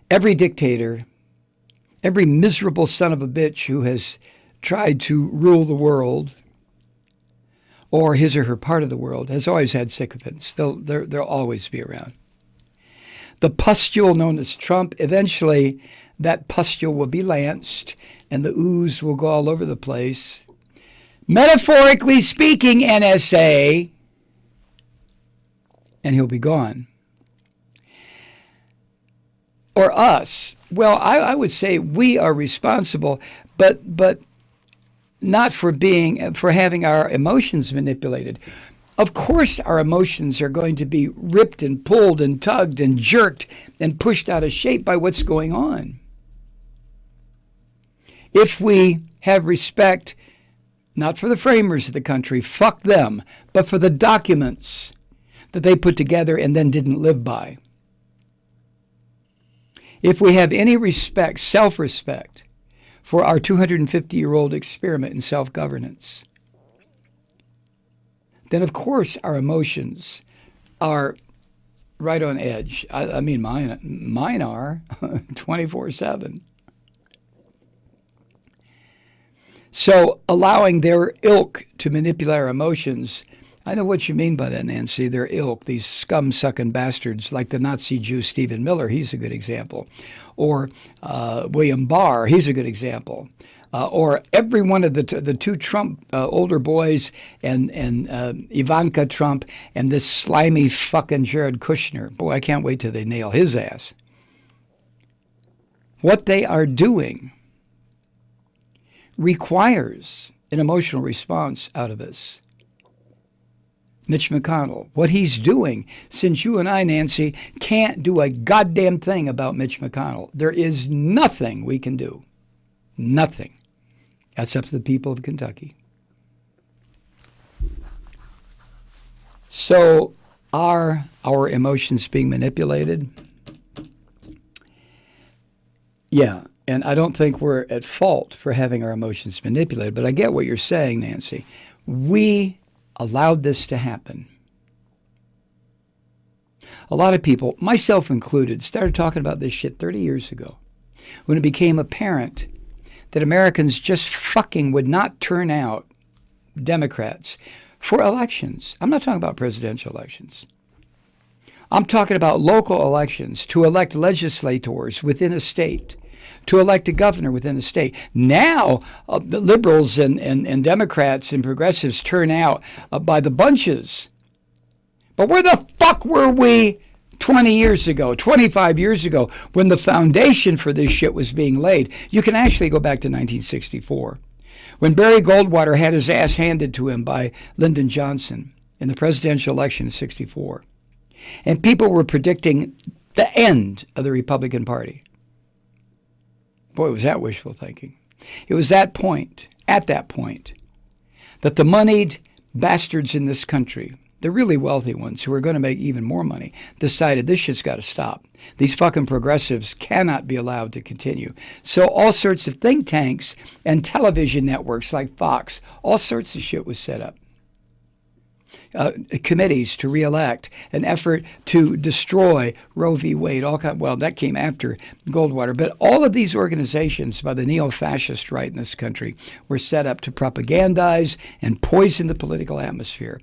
every dictator, every miserable son of a bitch who has tried to rule the world or his or her part of the world has always had sycophants. They'll always be around. The pustule known as Trump, eventually that pustule will be lanced and the ooze will go all over the place. Metaphorically speaking, NSA, and he'll be gone. Or us. Well, I would say we are responsible, but not for having our emotions manipulated. Of course, our emotions are going to be ripped and pulled and tugged and jerked and pushed out of shape by what's going on. If we have respect, not for the framers of the country, fuck them, but for the documents that they put together and then didn't live by. If we have any respect, self-respect, for our 250-year-old experiment in self-governance, then of course our emotions are right on edge. I mean, mine are 24/7. So allowing their ilk to manipulate our emotions, I know what you mean by that, Nancy. Their ilk, these scum-sucking bastards like the Nazi Jew Stephen Miller, he's a good example. Or William Barr, he's a good example. Or every one of the two Trump older boys and Ivanka Trump and this slimy fucking Jared Kushner. Boy, I can't wait till they nail his ass. What they are doing requires an emotional response out of us. Mitch McConnell, what he's doing, since you and I, Nancy, can't do a goddamn thing about Mitch McConnell. There is nothing we can do. Nothing. That's up to the people of Kentucky. So are our emotions being manipulated? Yeah, and I don't think we're at fault for having our emotions manipulated, but I get what you're saying, Nancy. We allowed this to happen. A lot of people, myself included, started talking about this shit 30 years ago when it became apparent that Americans just fucking would not turn out Democrats for elections. I'm not talking about presidential elections. I'm talking about local elections to elect legislators within a state, to elect a governor within a state. Now, the liberals and Democrats and progressives turn out by the bunches. But where the fuck were we 20 years ago, 25 years ago, when the foundation for this shit was being laid? You can actually go back to 1964, when Barry Goldwater had his ass handed to him by Lyndon Johnson in the presidential election in 64. And people were predicting the end of the Republican Party. Boy, was that wishful thinking. It was at that point, that the moneyed bastards in this country, the really wealthy ones who are going to make even more money, decided this shit's got to stop. These fucking progressives cannot be allowed to continue. So all sorts of think tanks and television networks like Fox, all sorts of shit was set up. Committees to reelect, an effort to destroy Roe v. Wade, well, that came after Goldwater. But all of these organizations by the neo-fascist right in this country were set up to propagandize and poison the political atmosphere.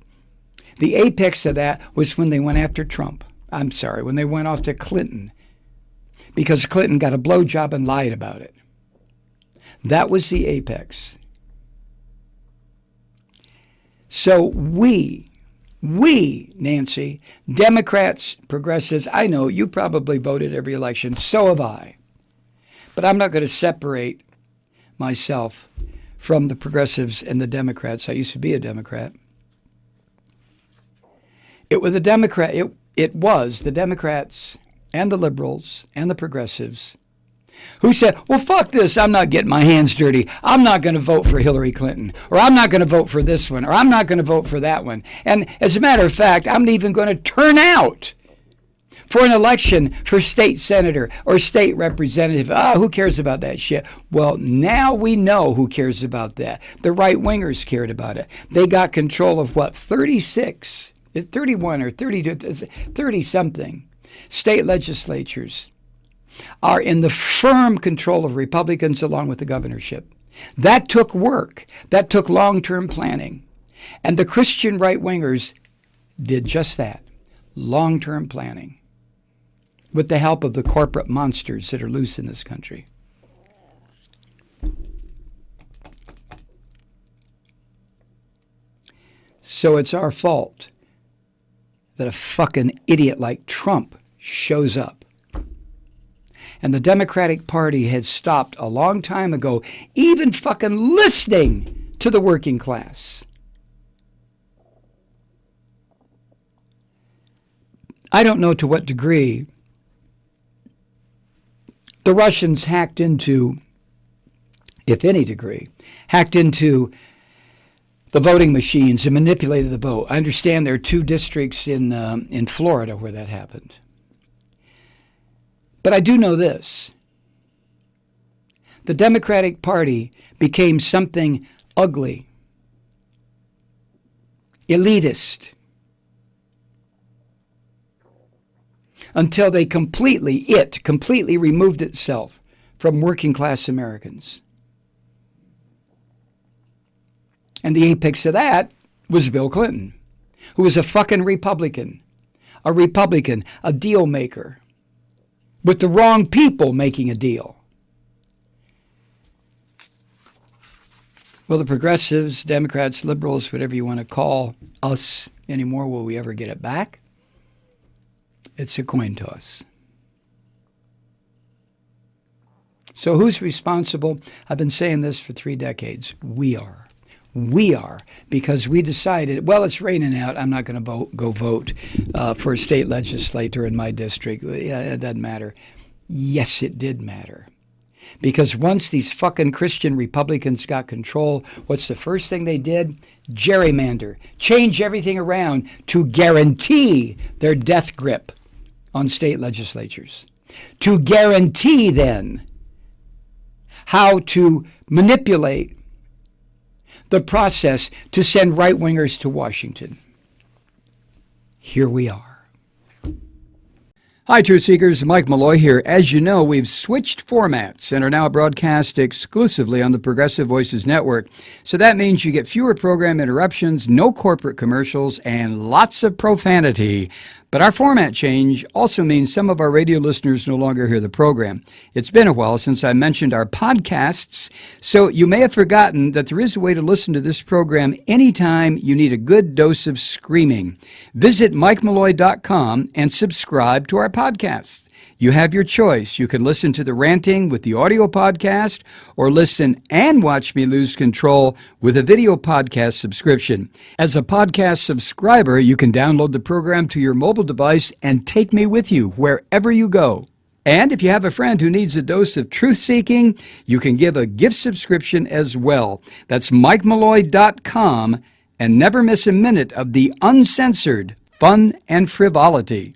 The apex of that was when they went after Trump. When they went off to Clinton, because Clinton got a blowjob and lied about it. That was the apex. So we, Nancy, Democrats, progressives, I know you probably voted every election, so have I. But I'm not going to separate myself from the progressives and the Democrats. I used to be a Democrat. It was the Democrats and the liberals and the progressives who said, well, fuck this, I'm not getting my hands dirty. I'm not going to vote for Hillary Clinton, or I'm not going to vote for this one, or I'm not going to vote for that one. And as a matter of fact, I'm not even going to turn out for an election for state senator or state representative. Who cares about that shit? Well, now we know who cares about that. The right-wingers cared about it. They got control of, 31 or 32, 30-something state legislatures are in the firm control of Republicans along with the governorship. That took work. That took long-term planning. And the Christian right-wingers did just that, long-term planning, with the help of the corporate monsters that are loose in this country. So it's our fault that a fucking idiot like Trump shows up. And the Democratic Party had stopped a long time ago even fucking listening to the working class. I don't know to what degree the Russians hacked into, if any degree, hacked into the voting machines and manipulated the vote. I understand there are 2 districts in Florida where that happened. But I do know this. The Democratic Party became something ugly, elitist, until they completely removed itself from working class Americans. And the apex of that was Bill Clinton, who was a fucking Republican, a deal maker, with the wrong people making a deal. Well, the progressives, Democrats, liberals, whatever you want to call us anymore, will we ever get it back? It's a coin toss. So who's responsible? I've been saying this for 3 decades. We are. We are, because we decided, well, it's raining out. I'm not going to go vote for a state legislator in my district. Yeah, it doesn't matter. Yes, it did matter. Because once these fucking Christian Republicans got control, what's the first thing they did? Gerrymander. Change everything around to guarantee their death grip on state legislatures. To guarantee then how to manipulate the process to send right-wingers to Washington. Here we are. Hi, Truth Seekers. Mike Malloy here. As you know, we've switched formats and are now broadcast exclusively on the Progressive Voices Network. So that means you get fewer program interruptions, no corporate commercials, and lots of profanity. But our format change also means some of our radio listeners no longer hear the program. It's been a while since I mentioned our podcasts, so you may have forgotten that there is a way to listen to this program anytime you need a good dose of screaming. Visit MikeMalloy.com and subscribe to our podcasts. You have your choice. You can listen to the ranting with the audio podcast or listen and watch me lose control with a video podcast subscription. As a podcast subscriber, you can download the program to your mobile device and take me with you wherever you go. And if you have a friend who needs a dose of truth-seeking, you can give a gift subscription as well. That's MikeMalloy.com, and never miss a minute of the uncensored fun and frivolity.